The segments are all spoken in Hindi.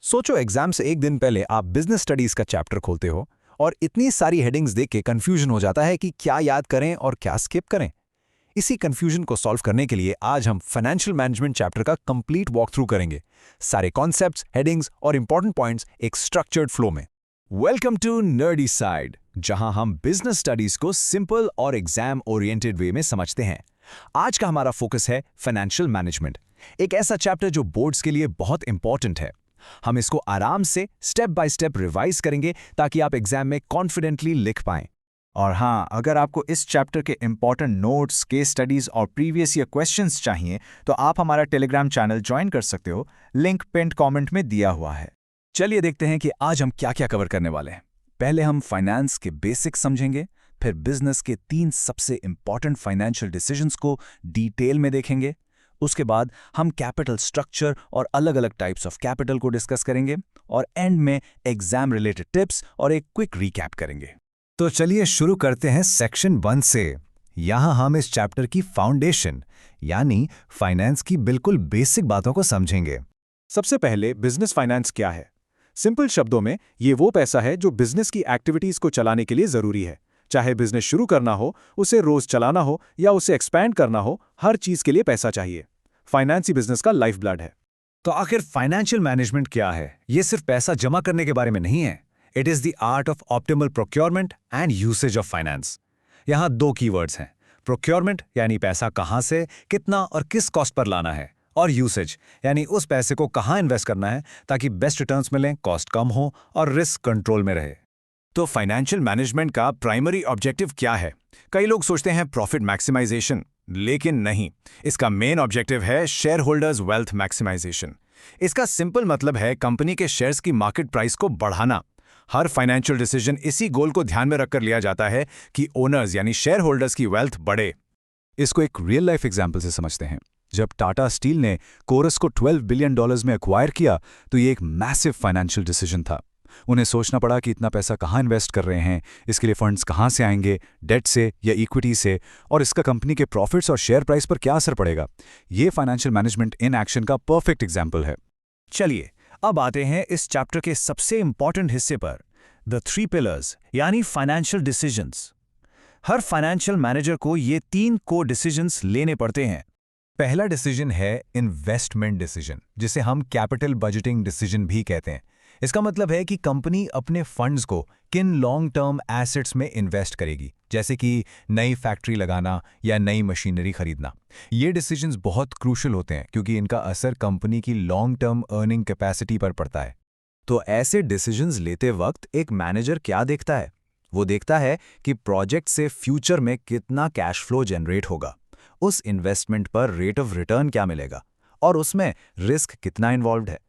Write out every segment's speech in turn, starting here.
सोचो एग्जाम से एक दिन पहले आप बिजनेस स्टडीज का चैप्टर खोलते हो और इतनी सारी हेडिंग्स देख के कंफ्यूजन हो जाता है कि क्या याद करें और क्या स्किप करें। इसी कंफ्यूजन को सॉल्व करने के लिए आज हम फाइनेंशियल मैनेजमेंट चैप्टर का कंप्लीट वॉक थ्रू करेंगे, सारे कॉन्सेप्ट्स, हेडिंग्स और इंपॉर्टेंट पॉइंट्स एक स्ट्रक्चर्ड फ्लो में। वेलकम टू नर्डी साइड, जहां हम बिजनेस स्टडीज को सिंपल और एग्जाम ओरिएंटेड वे में समझते हैं। आज का हमारा फोकस है फाइनेंशियल मैनेजमेंट, एक ऐसा चैप्टर जो बोर्ड्स के लिए बहुत इंपॉर्टेंट है। हम इसको आराम से स्टेप बाय स्टेप रिवाइज करेंगे ताकि आप एग्जाम में कॉन्फिडेंटली लिख पाएं। और हाँ, अगर आपको इस चैप्टर के इंपॉर्टेंट नोट्स, केस स्टडीज और प्रीवियस ईयर क्वेश्चंस चाहिए तो आप हमारा टेलीग्राम चैनल ज्वाइन कर सकते हो, लिंक पिंड कमेंट में दिया हुआ है। चलिए देखते हैं कि आज हम क्या क्या कवर करने वाले हैं। पहले हम फाइनेंस के बेसिक्स समझेंगे, फिर बिजनेस के 3 सबसे इंपॉर्टेंट फाइनेंशियल डिसीजंस को डिटेल में देखेंगे। उसके बाद हम कैपिटल स्ट्रक्चर और अलग अलग टाइप्स ऑफ कैपिटल को डिस्कस करेंगे और एंड में एग्जाम रिलेटेड टिप्स और एक क्विक रिकैप करेंगे। तो चलिए शुरू करते हैं सेक्शन 1 से। यहाँ हम इस चैप्टर की फाउंडेशन यानी फाइनेंस की बिल्कुल बेसिक बातों को समझेंगे। सबसे पहले बिजनेस फाइनेंस क्या है? सिंपल शब्दों में ये वो पैसा है जो बिजनेस की एक्टिविटीज को चलाने के लिए जरूरी है। चाहे बिजनेस शुरू करना हो, उसे रोज चलाना हो या उसे एक्सपैंड करना हो, हर चीज के लिए पैसा चाहिए। फाइनेंस ही बिजनेस का लाइफ ब्लड है। तो आखिर फाइनेंशियल मैनेजमेंट क्या है? ये सिर्फ पैसा जमा करने के बारे में नहीं है। It is the art of optimal procurement and usage of finance. यहाँ 2 कीवर्ड्स हैं, प्रोक्योरमेंट यानी पैसा कहाँ से, कितना और किस कॉस्ट पर लाना है, और यूसेज यानी उस पैसे को कहाँ इन्वेस्ट करना है ताकि बेस्ट रिटर्न्स मिलें, कॉस्ट कम हो और रिस्क कंट्रोल में रहे। तो फाइनेंशियल मैनेजमेंट का प्राइमरी ऑब्जेक्टिव क्या है? कई लोग सोचते हैं प्रॉफिट मैक्सिमाइजेशन, लेकिन नहीं, इसका मेन ऑब्जेक्टिव है शेयर होल्डर्स वेल्थ मैक्सिमाइजेशन। इसका सिंपल मतलब है कंपनी के शेयर्स की मार्केट प्राइस को बढ़ाना। हर फाइनेंशियल डिसीजन इसी गोल को ध्यान में रखकर लिया जाता है कि ओनर्स यानी शेयर होल्डर्स की वेल्थ बढ़े। इसको एक रियल लाइफ एग्जाम्पल से समझते हैं। जब टाटा स्टील ने कोरस को $12 बिलियन में एक्वायर किया तो ये एक मैसिव फाइनेंशियल डिसीजन था। उन्हें सोचना पड़ा कि इतना पैसा कहाँ इन्वेस्ट कर रहे हैं, इसके लिए फंड्स कहाँ से आएंगे, डेट से या इक्विटी से, और इसका कंपनी के प्रॉफिट्स और शेयर प्राइस पर क्या असर पड़ेगा। ये फाइनेंशियल मैनेजमेंट इन एक्शन का परफेक्ट एग्जाम्पल है। चलिए अब आते हैं इस चैप्टर के सबसे इंपॉर्टेंट हिस्से पर, द 3 पिलर्स यानी फाइनेंशियल डिसीजंस। हर फाइनेंशियल मैनेजर को ये 3 को डिसीजंस लेने पड़ते हैं। पहला डिसीजन है इन्वेस्टमेंट डिसीजन, जिसे हम कैपिटल बजटिंग डिसीजन भी कहते हैं। इसका मतलब है कि कंपनी अपने फंड्स को किन लॉन्ग टर्म एसेट्स में इन्वेस्ट करेगी, जैसे कि नई फैक्ट्री लगाना या नई मशीनरी खरीदना। ये डिसीजंस बहुत क्रूशियल होते हैं क्योंकि इनका असर कंपनी की लॉन्ग टर्म अर्निंग कैपेसिटी पर पड़ता है। तो ऐसे डिसीजंस लेते वक्त एक मैनेजर क्या देखता है? वो देखता है कि प्रोजेक्ट से फ्यूचर में कितना कैश फ्लो जनरेट होगा, उस इन्वेस्टमेंट पर रेट ऑफ रिटर्न क्या मिलेगा और उसमें रिस्क कितना इन्वॉल्व्ड है।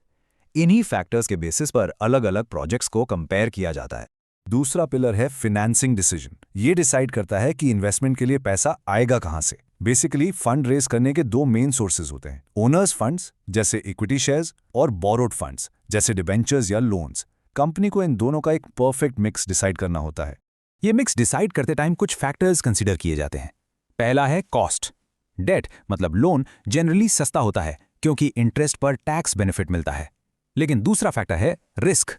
इन्हीं फैक्टर्स के बेसिस पर अलग अलग प्रोजेक्ट्स को कंपेयर किया जाता है। दूसरा पिलर है फिनेंसिंग डिसीजन। ये डिसाइड करता है कि इन्वेस्टमेंट के लिए पैसा आएगा कहां से। बेसिकली फंड रेज करने के 2 मेन सोर्सेज होते हैं, ओनर्स फंड्स जैसे इक्विटी शेयर्स और बोरोड फंड्स जैसे डिबेंचर्स या लोन्स। कंपनी को इन दोनों का एक परफेक्ट मिक्स डिसाइड करना होता है। ये मिक्स डिसाइड करते टाइम कुछ फैक्टर्स कंसीडर किए जाते हैं। पहला है कॉस्ट। डेट मतलब लोन जनरली सस्ता होता है क्योंकि इंटरेस्ट पर टैक्स बेनिफिट मिलता है। लेकिन दूसरा फैक्टर है रिस्क।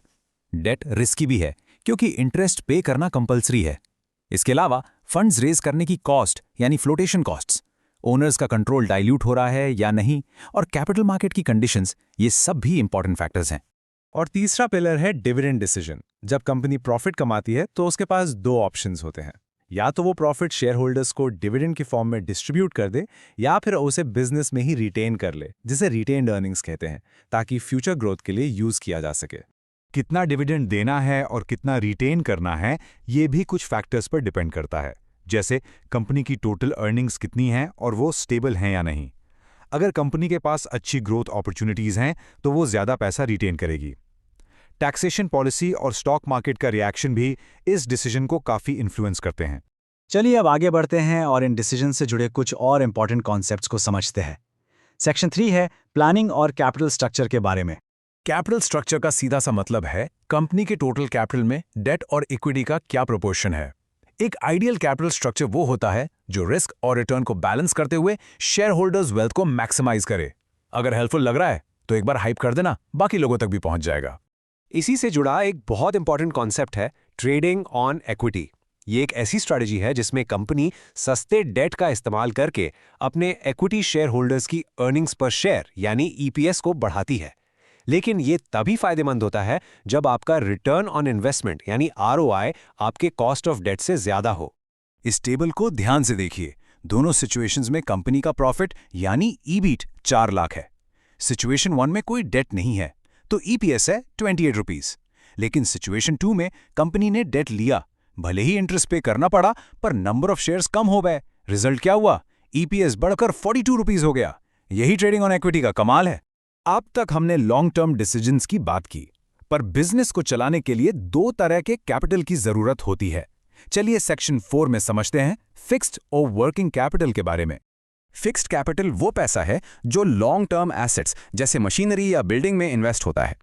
डेट रिस्की भी है क्योंकि इंटरेस्ट पे करना कंपलसरी है। इसके अलावा फंड्स रेज करने की कॉस्ट यानी फ्लोटेशन कॉस्ट्स, ओनर्स का कंट्रोल डाइल्यूट हो रहा है या नहीं, और कैपिटल मार्केट की कंडीशंस, ये सब भी इंपॉर्टेंट फैक्टर्स हैं। और तीसरा पिलर है डिविडेंड डिसीजन। जब कंपनी प्रॉफिट कमाती है तो उसके पास 2 ऑप्शंस होते हैं, या तो वो प्रॉफिट शेयर होल्डर्स को डिविडेंड की फॉर्म में डिस्ट्रीब्यूट कर दे या फिर उसे बिजनेस में ही रिटेन कर ले, जिसे रिटेन्ड अर्निंग्स कहते हैं, ताकि फ्यूचर ग्रोथ के लिए यूज किया जा सके। कितना डिविडेंड देना है और कितना रिटेन करना है, ये भी कुछ फैक्टर्स पर डिपेंड करता है, जैसे कंपनी की टोटल अर्निंग्स कितनी हैं और वो स्टेबल हैं या नहीं। अगर कंपनी के पास अच्छी ग्रोथ अपॉर्चुनिटीज हैं तो वो ज्यादा पैसा रिटेन करेगी। टैक्सेशन पॉलिसी और स्टॉक मार्केट का रिएक्शन भी इस डिसीजन को काफी इन्फ्लुएंस करते हैं। चलिए अब आगे बढ़ते हैं और इन डिसीजन से जुड़े कुछ और इंपॉर्टेंट कॉन्सेप्ट्स को समझते हैं। सेक्शन 3 है प्लानिंग और कैपिटल स्ट्रक्चर के बारे में। कैपिटल स्ट्रक्चर का सीधा सा मतलब है कंपनी के टोटल कैपिटल में डेट और इक्विटी का क्या प्रोपोर्शन है। एक आइडियल कैपिटल स्ट्रक्चर वो होता है जो रिस्क और रिटर्न को बैलेंस करते हुए शेयर होल्डर्स वेल्थ को मैक्सिमाइज करे। अगर हेल्पफुल लग रहा है तो एक बार हाइप कर देना, बाकी लोगों तक भी पहुंच जाएगा। इसी से जुड़ा एक बहुत इंपॉर्टेंट कॉन्सेप्ट है ट्रेडिंग ऑन इक्विटी। ये एक ऐसी स्ट्रैटेजी है जिसमें कंपनी सस्ते डेट का इस्तेमाल करके अपने इक्विटी शेयर होल्डर्स की अर्निंग्स पर शेयर यानी ईपीएस को बढ़ाती है। लेकिन ये तभी फायदेमंद होता है जब आपका रिटर्न ऑन इन्वेस्टमेंट यानी आरओआई आपके कॉस्ट ऑफ डेट से ज्यादा हो। इस टेबल को ध्यान से देखिए। दोनों सिचुएशंस में कंपनी का प्रॉफिट यानी ईबीट 4 लाख है। सिचुएशन 1 में कोई डेट नहीं है तो ईपीएस है 28 रुपीस। लेकिन सिचुएशन 2 में कंपनी ने डेट लिया, भले ही इंटरेस्ट पे करना पड़ा पर नंबर ऑफ शेयर्स कम हो गए। रिजल्ट क्या हुआ? ईपीएस बढ़कर 42 रुपीस हो गया। यही ट्रेडिंग ऑन इक्विटी का कमाल है। अब तक हमने लॉन्ग टर्म डिसीजंस की बात की, पर बिजनेस को चलाने के लिए 2 तरह के कैपिटल की जरूरत होती है। चलिए सेक्शन 4 में समझते हैं फिक्स्ड और वर्किंग कैपिटल के बारे में। फिक्स्ड कैपिटल वो पैसा है जो लॉन्ग टर्म एसेट्स जैसे मशीनरी या बिल्डिंग में इन्वेस्ट होता है।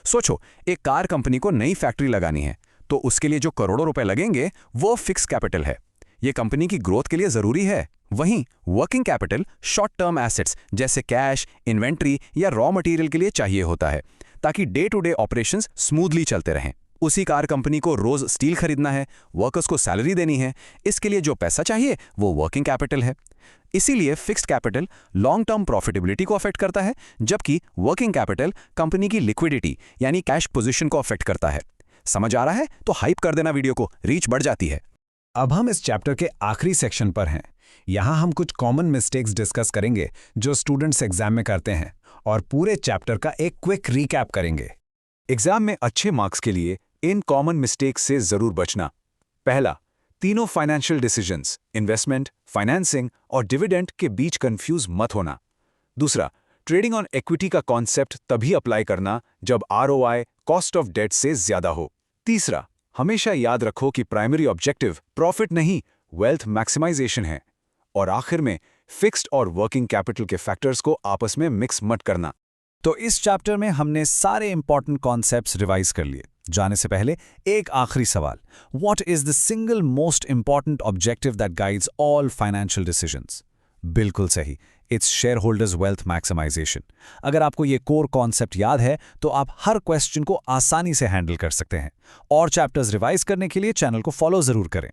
सोचो, एक कार कंपनी को नई फैक्ट्री लगानी है तो उसके लिए जो करोड़ों रुपए लगेंगे वो फिक्स्ड कैपिटल है। ये कंपनी की ग्रोथ के लिए जरूरी है। वहीं working capital short term assets जैसे कैश, इन्वेंट्री या रॉ मटेरियल के लिए चाहिए होता है ताकि day to day operations smoothly चलते रहें। उसी कार कंपनी को रोज स्टील खरीदना है, वर्कर्स को सैलरी देनी है, इसके लिए जो पैसा चाहिए वो वर्किंग कैपिटल है। इसीलिए fixed capital long term profitability को अफेक्ट करता है, जबकि वर्किंग कैपिटल कंपनी की लिक्विडिटी यानी कैश पोजीशन को अफेक्ट करता है। समझ आ रहा है? तो हाइप कर देना वीडियो को, रीच बढ़ जाती है। अब हम इस चैप्टर के आखिरी सेक्शन पर हैं। यहाँ हम कुछ कॉमन मिस्टेक्स डिस्कस करेंगे जो स्टूडेंट्स एग्जाम में करते हैं और पूरे चैप्टर का एक क्विक रिकैप करेंगे। एग्जाम में अच्छे मार्क्स के लिए इन कॉमन मिस्टेक्स से जरूर बचना। पहला, तीनों फाइनेंशियल डिसीजंस इन्वेस्टमेंट, फाइनेंसिंग और डिविडेंड के बीच कंफ्यूज मत होना। दूसरा, ट्रेडिंग ऑन इक्विटी का कॉन्सेप्ट तभी अप्लाई करना जब आरओआई कॉस्ट ऑफ डेट से ज्यादा हो। तीसरा, हमेशा याद रखो कि प्राइमरी ऑब्जेक्टिव प्रॉफिट नहीं, वेल्थ मैक्सिमाइजेशन है। और आखिर में, फिक्स्ड और वर्किंग कैपिटल के फैक्टर्स को आपस में मिक्स मत करना। तो इस चैप्टर में हमने सारे इंपॉर्टेंट कॉन्सेप्ट्स रिवाइज कर लिए। जाने से पहले एक आखिरी सवाल, what is the single most important objective that guides all financial decisions? बिल्कुल सही, it's shareholders wealth maximisation. अगर आपको ये कोर कॉन्सेप्ट याद है तो आप हर क्वेश्चन को आसानी से हैंडल कर सकते हैं। और चैप्टर्स रिवाइज करने के लिए चैनल को फॉलो जरूर करें।